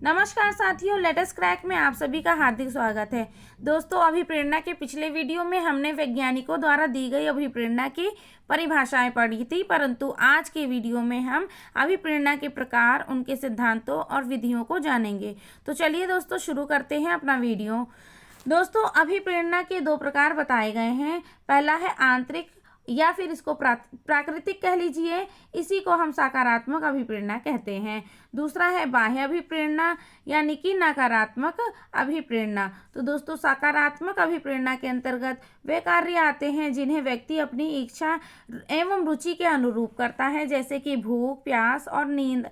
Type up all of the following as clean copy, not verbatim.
नमस्कार साथियों, latest crack में आप सभी का हार्दिक स्वागत है। दोस्तों, अभिप्रेरणा के पिछले वीडियो में हमने वैज्ञानिकों द्वारा दी गई अभिप्रेरणा की परिभाषाएं पढ़ी थी, परंतु आज के वीडियो में हम अभिप्रेरणा के प्रकार, उनके सिद्धांतों और विधियों को जानेंगे। तो चलिए दोस्तों, शुरू करते हैं अपना वीडियो। दोस्तों, अभिप्रेरणा के दो प्रकार बताए गए हैं। पहला है आंतरिक या फिर इसको प्राकृतिक कह लीजिए, इसी को हम सकारात्मक अभिप्रेरणा कहते हैं। दूसरा है बाह्य अभिप्रेरणा यानी कि नकारात्मक अभिप्रेरणा। तो दोस्तों, सकारात्मक अभिप्रेरणा के अंतर्गत वे कार्य आते हैं जिन्हें व्यक्ति अपनी इच्छा एवं रुचि के अनुरूप करता है, जैसे कि भूख, प्यास और नींद।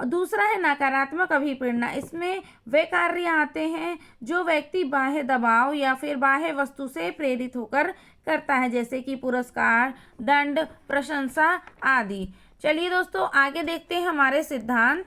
दूसरा है नकारात्मक अभिप्रेरणा। इसमें वे कार्य आते हैं जो व्यक्ति बाह्य दबाव या फिर बाह्य वस्तु से प्रेरित होकर करता है, जैसे कि पुरस्कार, दंड, प्रशंसा आदि। चलिए दोस्तों, आगे देखते हैं हमारे सिद्धांत।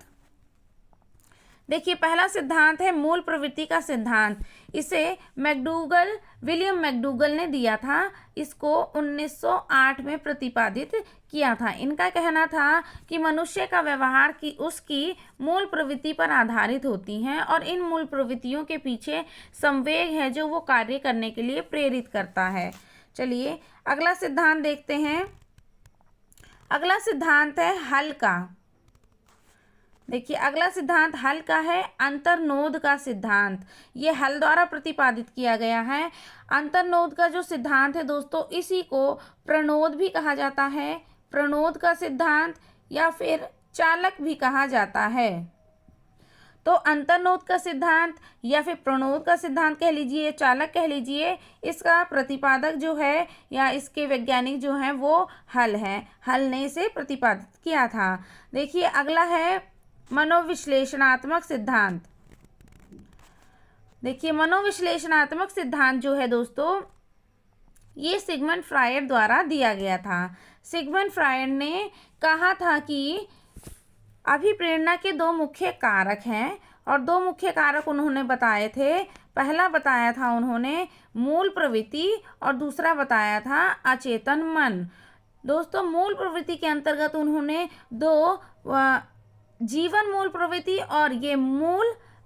देखिए, पहला सिद्धांत है मूल प्रवृत्ति का सिद्धांत। इसे विलियम मैकडूगल ने दिया था। इसको 1908 में प्रतिपादित किया था। इनका कहना था कि मनुष्य का व्यवहार की उसकी मूल प्रवृत्ति पर आधारित होती हैं और इन मूल प्रवृत्तियों के पीछे संवेग है जो वो कार्य करने के लिए प्रेरित करता है। चलिए अगला सिद्धांत देखते हैं। अगला सिद्धांत है हल का। देखिए, अगला सिद्धांत हल का है, अंतर्नोद का सिद्धांत। ये हल द्वारा प्रतिपादित किया गया है। अंतर्नोद का जो सिद्धांत है दोस्तों, इसी को प्रणोद भी कहा जाता है, प्रणोद का सिद्धांत, या फिर चालक भी कहा जाता है। तो अंतर्नोद का सिद्धांत या फिर प्रणोद का सिद्धांत कह लीजिए, चालक कह लीजिए, इसका प्रतिपादक जो है या इसके वैज्ञानिक जो हैं वो हल है। हल ने इसे प्रतिपादित किया था। देखिए, अगला है मनोविश्लेषणात्मक सिद्धांत। देखिए, मनोविश्लेषणात्मक सिद्धांत जो है दोस्तों, ये सिगमंड फ्रायड द्वारा दिया गया था। सिगमंड फ्रायड ने कहा था कि अभिप्रेरणा के दो मुख्य कारक हैं और दो मुख्य कारक उन्होंने बताए थे। पहला बताया था उन्होंने मूल प्रवृत्ति और दूसरा बताया था अचेतन मन। दोस्तों, मूल प्रवृत्ति के अंतर्गत उन्होंने दो जीवन मूल प्रवृत्ति और ये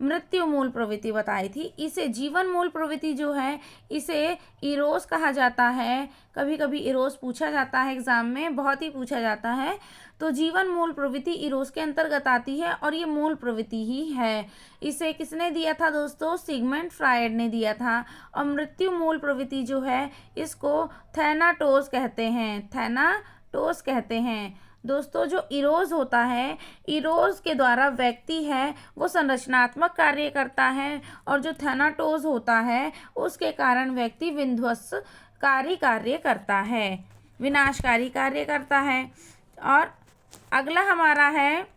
मृत्यु मूल प्रवृत्ति बताई थी। इसे जीवन मूल प्रवृत्ति जो है इसे इरोस कहा जाता है। कभी कभी इरोस पूछा जाता है एग्जाम में, बहुत ही पूछा जाता है। तो जीवन मूल प्रवृत्ति इरोस के अंतर्गत आती है और ये मूल प्रवृत्ति ही है। इसे किसने दिया था दोस्तों? सिगमंड फ्रायड ने दिया था। और मृत्यु मूल प्रवृत्ति जो है इसको थैनाटोस कहते हैं, थैनाटोस कहते हैं। दोस्तों, जो इरोज होता है, इरोज के द्वारा व्यक्ति है वो संरचनात्मक कार्य करता है और जो थैनाटोस होता है उसके कारण व्यक्ति विध्वंसकारी कार्य करता है, विनाशकारी कार्य करता है। और अगला हमारा है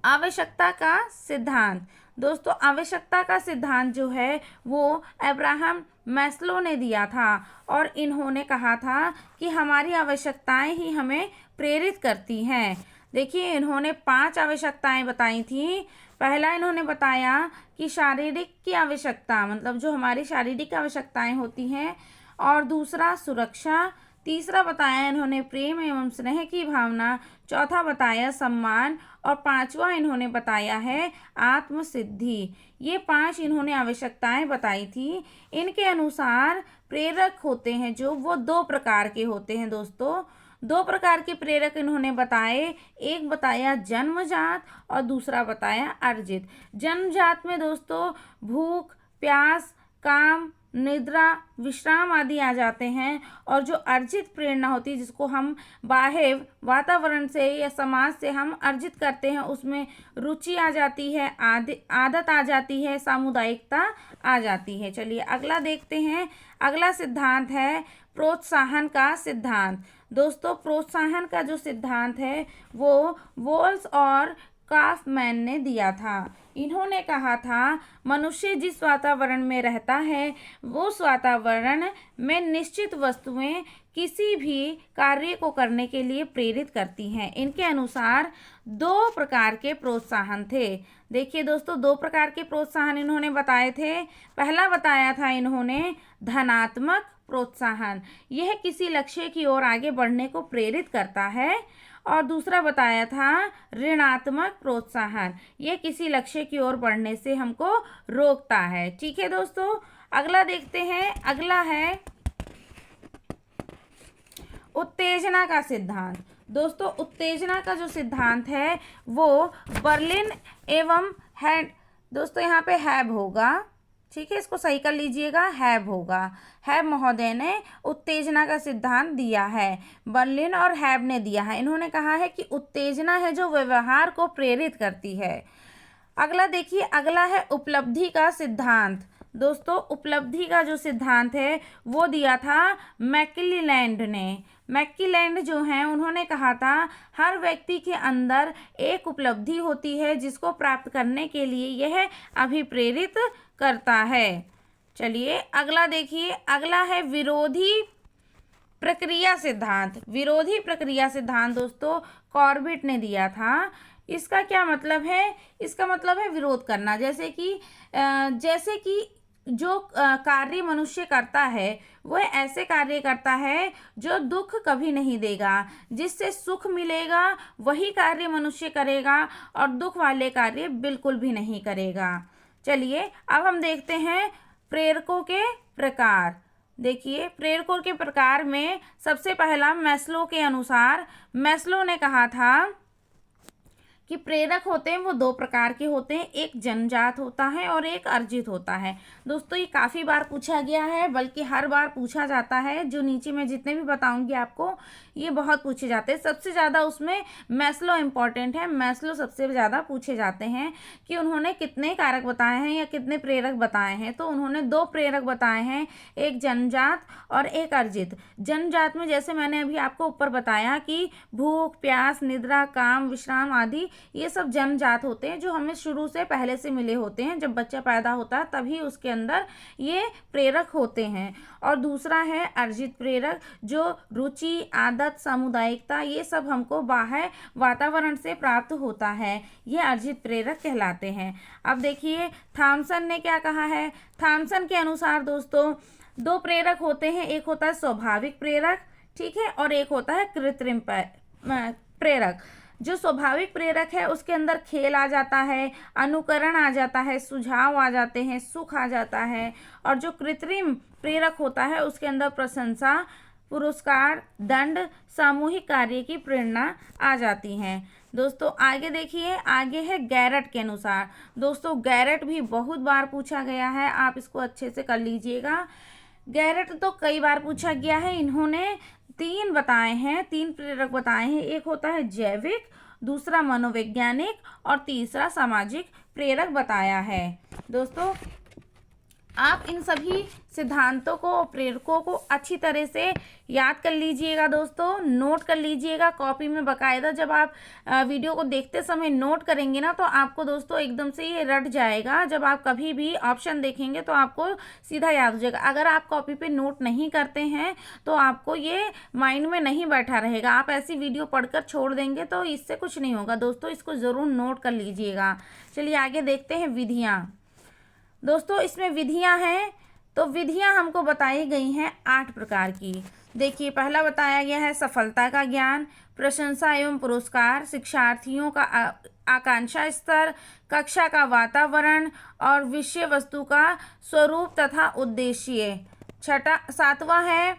आवश्यकता का सिद्धांत। दोस्तों, आवश्यकता का सिद्धांत जो है वो अब्राहम मैस्लो ने दिया था और इन्होंने कहा था कि हमारी आवश्यकताएं ही हमें प्रेरित करती हैं। देखिए, इन्होंने 5 आवश्यकताएं बताई थी। पहला इन्होंने बताया कि शारीरिक की आवश्यकता, मतलब जो हमारी शारीरिक आवश्यकताएं होती हैं, और दूसरा सुरक्षा, तीसरा बताया इन्होंने प्रेम एवं स्नेह की भावना, चौथा बताया सम्मान, और पांचवा इन्होंने बताया है आत्मसिद्धि। ये 5 इन्होंने आवश्यकताएं बताई थी। इनके अनुसार प्रेरक होते हैं जो वो 2 प्रकार के होते हैं दोस्तों। 2 प्रकार के प्रेरक इन्होंने बताए। एक बताया जन्मजात और दूसरा बताया अर्जित। जन्मजात में दोस्तों भूख, प्यास, काम, निद्रा, विश्राम आदि आ जाते हैं। और जो अर्जित प्रेरणा होती है, जिसको हम बाह्य वातावरण से या समाज से हम अर्जित करते हैं, उसमें रुचि आ जाती है, आदत आ जाती है, सामुदायिकता आ जाती है। चलिए अगला देखते हैं। अगला सिद्धांत है प्रोत्साहन का सिद्धांत। दोस्तों, प्रोत्साहन का जो सिद्धांत है वो वोल्स और काफमैन ने दिया था। इन्होंने कहा था मनुष्य जिस वातावरण में रहता है वो उस वातावरण में निश्चित वस्तुएं किसी भी कार्य को करने के लिए प्रेरित करती हैं। इनके अनुसार 2 प्रकार के प्रोत्साहन थे। देखिए दोस्तों, 2 प्रकार के प्रोत्साहन इन्होंने बताए थे। पहला बताया था इन्होंने धनात्मक प्रोत्साहन। यह किसी लक्ष्य की ओर आगे बढ़ने को प्रेरित करता है। और दूसरा बताया था ऋणात्मक प्रोत्साहन, ये किसी लक्ष्य की ओर बढ़ने से हमको रोकता है। ठीक है दोस्तों, अगला देखते हैं। अगला है उत्तेजना का सिद्धांत। दोस्तों उत्तेजना का जो सिद्धांत है वो बर्लिन एवं हैड, दोस्तों यहाँ पे हैब होगा, ठीक है, इसको सही कर लीजिएगा, हैब होगा। हैब महोदय ने उत्तेजना का सिद्धांत दिया है, बर्लिन और हैब ने दिया है। इन्होंने कहा है कि उत्तेजना है जो व्यवहार को प्रेरित करती है। अगला देखिए, अगला है उपलब्धि का सिद्धांत। दोस्तों उपलब्धि का जो सिद्धांत है वो दिया था मैकिलीलैंड ने। मैकिलीलैंड जो हैं उन्होंने कहा था हर व्यक्ति के अंदर एक उपलब्धि होती है जिसको प्राप्त करने के लिए यह अभिप्रेरित करता है। चलिए अगला देखिए, अगला है विरोधी प्रक्रिया सिद्धांत। विरोधी प्रक्रिया सिद्धांत दोस्तों कॉर्बेट ने दिया था। इसका क्या मतलब है? इसका मतलब है विरोध करना। जैसे कि जो कार्य मनुष्य करता है वह ऐसे कार्य करता है जो दुख कभी नहीं देगा, जिससे सुख मिलेगा वही कार्य मनुष्य करेगा और दुख वाले कार्य बिल्कुल भी नहीं करेगा। चलिए अब हम देखते हैं प्रेरकों के प्रकार। देखिए प्रेरकों के प्रकार में सबसे पहला मैस्लो के अनुसार, मैस्लो ने कहा था कि प्रेरक होते हैं वो दो प्रकार के होते हैं, एक जन्मजात होता है और एक अर्जित होता है। दोस्तों ये काफ़ी बार पूछा गया है, बल्कि हर बार पूछा जाता है। जो नीचे मैं जितने भी बताऊंगी आपको ये बहुत पूछे जाते हैं। सबसे ज़्यादा उसमें मैस्लो इम्पॉर्टेंट है। मैस्लो सबसे ज़्यादा पूछे जाते हैं कि उन्होंने कितने कारक बताए हैं या कितने प्रेरक बताए हैं। तो उन्होंने दो प्रेरक बताए हैं, एक जन्मजात और एक अर्जित। जन्मजात में जैसे मैंने अभी आपको ऊपर बताया कि भूख, प्यास, निद्रा, काम, विश्राम आदि ये सब जन्मजात होते हैं जो हमें शुरू से पहले से मिले होते हैं। जब बच्चा पैदा होता है तभी उसके अंदर ये प्रेरक होते हैं। और दूसरा है अर्जित प्रेरक, जो रुचि, आदत, सामुदायिकता ये सब हमको बाह्य वातावरण से प्राप्त होता है, ये अर्जित प्रेरक कहलाते हैं। अब देखिए थॉमसन ने क्या कहा है। थॉमसन के अनुसार दोस्तों दो प्रेरक होते हैं, एक होता है स्वाभाविक प्रेरक, ठीक है, और एक होता है कृत्रिम प्रेरक। जो स्वाभाविक प्रेरक है उसके अंदर खेल आ जाता है, अनुकरण आ जाता है, सुझाव आ जाते हैं, सुख आ जाता है। और जो कृत्रिम प्रेरक होता है उसके अंदर प्रशंसा, पुरस्कार, दंड, सामूहिक कार्य की प्रेरणा आ जाती है। दोस्तों आगे देखिए, आगे है गैरट के अनुसार। दोस्तों गैरट भी बहुत बार पूछा गया है, आप इसको अच्छे से कर लीजिएगा। गैरट तो कई बार पूछा गया है। इन्होंने तीन बताए हैं, तीन प्रेरक बताए हैं। एक होता है जैविक, दूसरा मनोवैज्ञानिक और तीसरा सामाजिक प्रेरक बताया है। दोस्तों आप इन सभी सिद्धांतों को, प्रेरकों को अच्छी तरह से याद कर लीजिएगा दोस्तों, नोट कर लीजिएगा कॉपी में बाकायदा। जब आप वीडियो को देखते समय नोट करेंगे ना तो आपको दोस्तों एकदम से ये रट जाएगा। जब आप कभी भी ऑप्शन देखेंगे तो आपको सीधा याद हो जाएगा। अगर आप कॉपी पे नोट नहीं करते हैं तो आपको ये माइंड में नहीं बैठा रहेगा। आप ऐसी वीडियो पढ़कर छोड़ देंगे तो इससे कुछ नहीं होगा दोस्तों, इसको ज़रूर नोट कर लीजिएगा। चलिए आगे देखते हैं विधियाँ। दोस्तों इसमें विधियां हैं, तो विधियां हमको बताई गई हैं 8 प्रकार की। देखिए पहला बताया गया है सफलता का ज्ञान, प्रशंसा एवं पुरस्कार, शिक्षार्थियों का आकांक्षा स्तर, कक्षा का वातावरण और विषय वस्तु का स्वरूप तथा उद्देश्य। सातवां है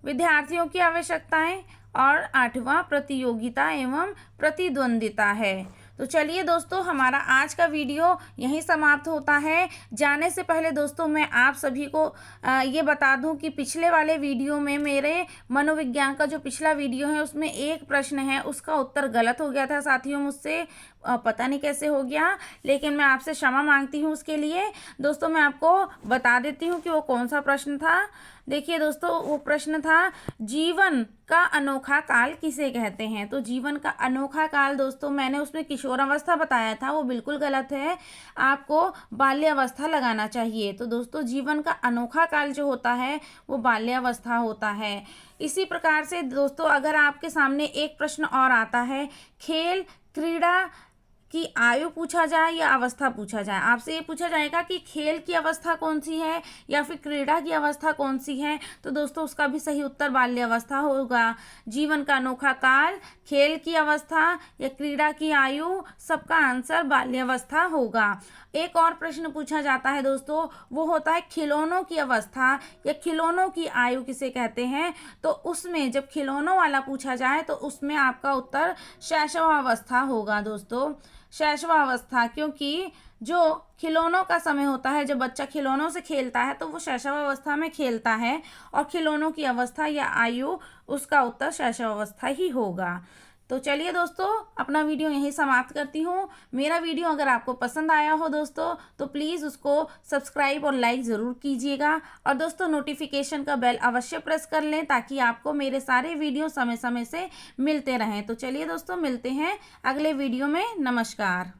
विद्यार्थियों की आवश्यकताएं और 8वां प्रतियोगिता एवं प्रतिद्वंदिता है। तो चलिए दोस्तों हमारा आज का वीडियो यहीं समाप्त होता है। जाने से पहले दोस्तों मैं आप सभी को ये बता दूं कि पिछले वाले वीडियो में, मेरे मनोविज्ञान का जो पिछला वीडियो है उसमें एक प्रश्न है उसका उत्तर गलत हो गया था साथियों मुझसे, पता नहीं कैसे हो गया, लेकिन मैं आपसे क्षमा मांगती हूँ उसके लिए। दोस्तों मैं आपको बता देती हूँ कि वो कौन सा प्रश्न था। देखिए दोस्तों वो प्रश्न था जीवन का अनोखा काल किसे कहते हैं। तो जीवन का अनोखा काल दोस्तों मैंने उसमें किशोरावस्था बताया था, वो बिल्कुल गलत है, आपको बाल्यावस्था लगाना चाहिए। तो दोस्तों जीवन का अनोखा काल जो होता है वो बाल्यावस्था होता है। इसी प्रकार से दोस्तों अगर आपके सामने एक प्रश्न और आता है, खेल, क्रीड़ा की आयु पूछा जाए या अवस्था पूछा जाए। आपसे ये पूछा जाएगा कि खेल की अवस्था कौन सी है या फिर क्रीड़ा की अवस्था कौन सी है, तो दोस्तों उसका भी सही उत्तर बाल्यावस्था होगा। जीवन का अनोखा काल, खेल की अवस्था या क्रीड़ा की आयु, सबका आंसर बाल्यावस्था होगा। एक और प्रश्न पूछा जाता है दोस्तों, वो होता है खिलौनों की अवस्था या खिलौनों की आयु किसे कहते हैं। तो उसमें जब खिलौनों वाला पूछा जाए तो उसमें आपका उत्तर शैशवावस्था होगा दोस्तों, शैशवावस्था। क्योंकि जो खिलौनों का समय होता है, जब बच्चा खिलौनों से खेलता है तो वो शैशवावस्था में खेलता है, और खिलौनों की अवस्था या आयु, उसका उत्तर शैशवावस्था ही होगा। तो चलिए दोस्तों, अपना वीडियो यहीं समाप्त करती हूँ। मेरा वीडियो अगर आपको पसंद आया हो दोस्तों तो प्लीज़ उसको सब्सक्राइब और लाइक ज़रूर कीजिएगा, और दोस्तों नोटिफिकेशन का बेल अवश्य प्रेस कर लें ताकि आपको मेरे सारे वीडियो समय समय से मिलते रहें। तो चलिए दोस्तों, मिलते हैं अगले वीडियो में। नमस्कार।